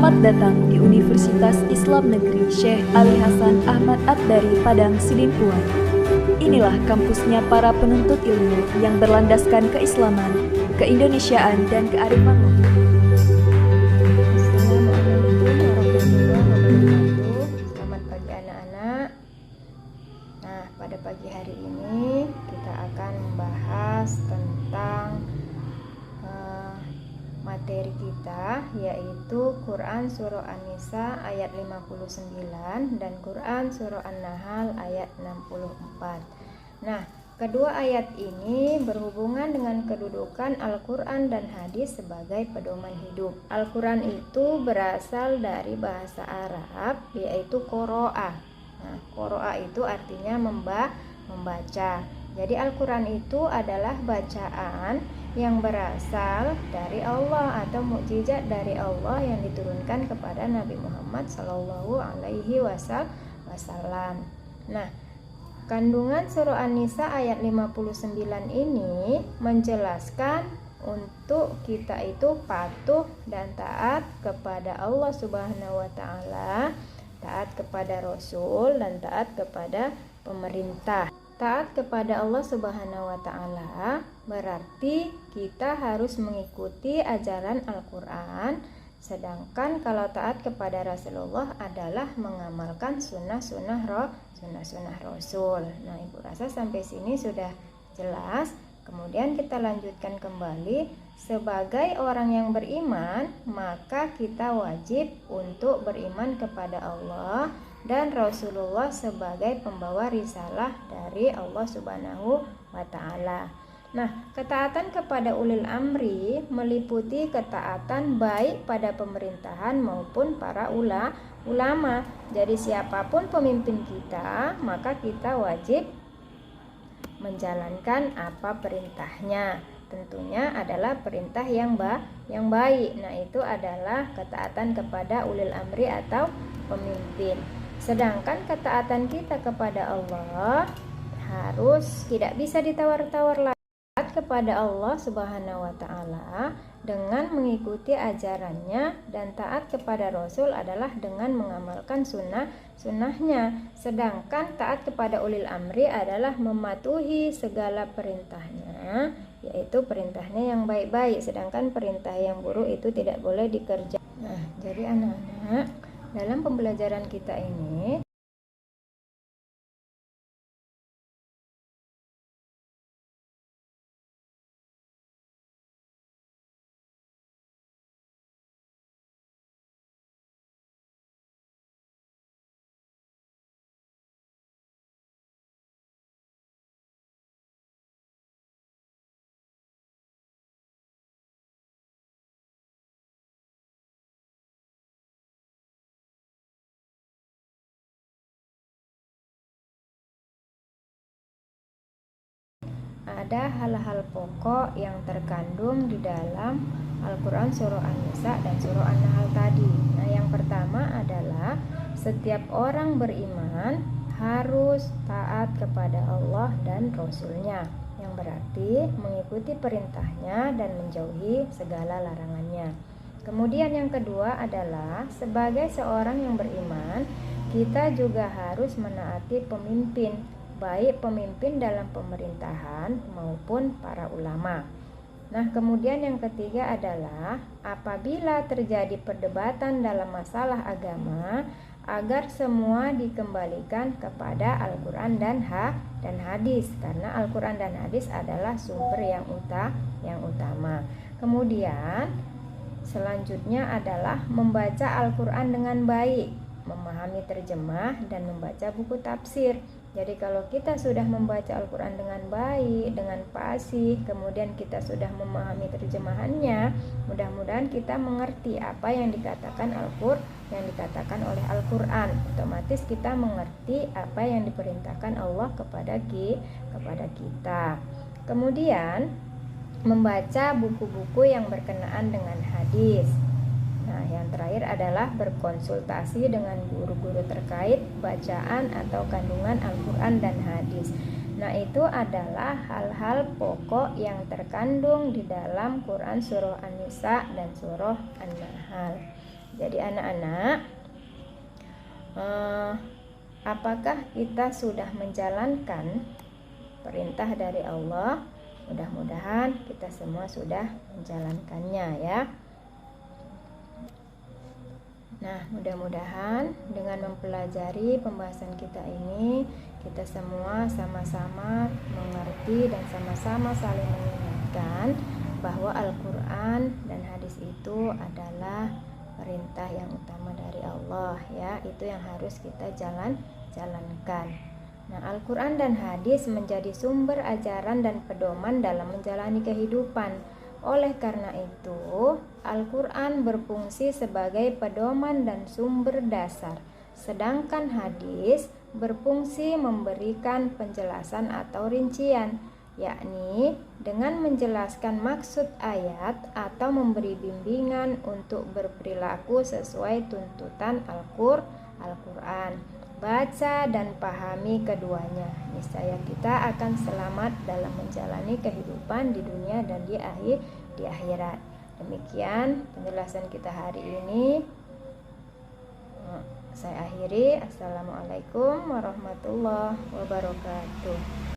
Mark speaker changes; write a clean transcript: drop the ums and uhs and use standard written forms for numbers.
Speaker 1: Selamat datang di Universitas Islam Negeri Syekh Ali Hasan Ahmad At-Dari Padang Sidimpuan. Inilah kampusnya para penuntut ilmu yang berlandaskan keislaman, keindonesiaan, dan kearifan lokal.
Speaker 2: Assalamualaikum warahmatullahi wabarakatuh. Selamat pagi anak-anak. Nah, pada pagi hari ini kita akan membahas tentang materi kita, yaitu Quran Surah An-Nisa ayat 59 dan Quran Surah An-Nahl ayat 64. Nah, kedua ayat ini berhubungan dengan kedudukan Al-Quran dan hadis sebagai pedoman hidup. Al-Quran itu berasal dari bahasa Arab, yaitu qoro'ah. Nah, qoro'ah itu artinya membaca. Jadi Al-Quran itu adalah bacaan yang berasal dari Allah atau mukjizat dari Allah yang diturunkan kepada Nabi Muhammad Sallallahu Alaihi Wasallam. Nah, kandungan surah An-Nisa ayat 59 ini menjelaskan untuk kita itu patuh dan taat kepada Allah Subhanahu wa taala, taat kepada Rasul, dan taat kepada pemerintah. Taat kepada Allah Subhanahu wa taala berarti kita harus mengikuti ajaran Al-Quran, sedangkan kalau taat kepada Rasulullah adalah mengamalkan sunnah-sunnah Rasul. Nah, Ibu rasa sampai sini sudah jelas. Kemudian kita lanjutkan kembali. Sebagai orang yang beriman, maka kita wajib untuk beriman kepada Allah dan Rasulullah sebagai pembawa risalah dari Allah Subhanahu wa taala. Nah, ketaatan kepada ulil amri meliputi ketaatan baik pada pemerintahan maupun para ulama. Jadi siapapun pemimpin kita, maka kita wajib menjalankan apa perintahnya. Tentunya adalah perintah yang baik. Nah, itu adalah ketaatan kepada ulil amri atau pemimpin. Sedangkan ketaatan kita kepada Allah harus tidak bisa ditawar-tawar lagi. Taat kepada Allah Subhanahu wa taala dengan mengikuti ajarannya, dan taat kepada Rasul adalah dengan mengamalkan sunnahnya. Sedangkan taat kepada ulil amri adalah mematuhi segala perintahnya, yaitu perintahnya yang baik-baik, sedangkan perintah yang buruk itu tidak boleh dikerjakan. Nah, jadi anak-anak, dalam pembelajaran kita ini ada hal-hal pokok yang terkandung di dalam Al-Quran Surah An-Nisa dan Surah An-Nahl tadi. Nah, yang pertama adalah setiap orang beriman harus taat kepada Allah dan Rasulnya, yang berarti mengikuti perintahnya dan menjauhi segala larangannya. Kemudian yang kedua adalah sebagai seorang yang beriman, kita juga harus menaati pemimpin, baik pemimpin dalam pemerintahan maupun para ulama. Nah, kemudian yang ketiga adalah apabila terjadi perdebatan dalam masalah agama, agar semua dikembalikan kepada Al-Quran dan hadis, karena Al-Quran dan hadis adalah sumber yang utama. Kemudian selanjutnya adalah membaca Al-Quran dengan baik, memahami terjemah, dan membaca buku tafsir. Jadi kalau kita sudah membaca Al-Quran dengan baik, dengan fasih, kemudian kita sudah memahami terjemahannya, mudah-mudahan kita mengerti apa yang dikatakan yang dikatakan oleh Al-Quran. Otomatis kita mengerti apa yang diperintahkan Allah kepada kita. Kemudian membaca buku-buku yang berkenaan dengan hadis. Nah, yang terakhir adalah berkonsultasi dengan guru-guru terkait bacaan atau kandungan Al-Quran dan hadis. Nah, itu adalah hal-hal pokok yang terkandung di dalam Quran Surah An-Nisa dan Surah An-Nahl. Jadi anak-anak, apakah kita sudah menjalankan perintah dari Allah? Mudah-mudahan kita semua sudah menjalankannya ya. Nah, mudah-mudahan dengan mempelajari pembahasan kita ini, kita semua sama-sama mengerti dan sama-sama saling mengingatkan bahwa Al-Quran dan hadis itu adalah perintah yang utama dari Allah ya. Itu yang harus kita jalankan. Nah, Al-Quran dan hadis menjadi sumber ajaran dan pedoman dalam menjalani kehidupan. Oleh karena itu, Al-Quran berfungsi sebagai pedoman dan sumber dasar, sedangkan hadis berfungsi memberikan penjelasan atau rincian, yakni dengan menjelaskan maksud ayat atau memberi bimbingan untuk berperilaku sesuai tuntutan Al-Quran. Baca dan pahami keduanya, niscaya kita akan selamat dalam menjalani kehidupan di dunia dan di akhirat. Demikian penjelasan kita hari ini. Saya akhiri. Assalamualaikum warahmatullahi wabarakatuh.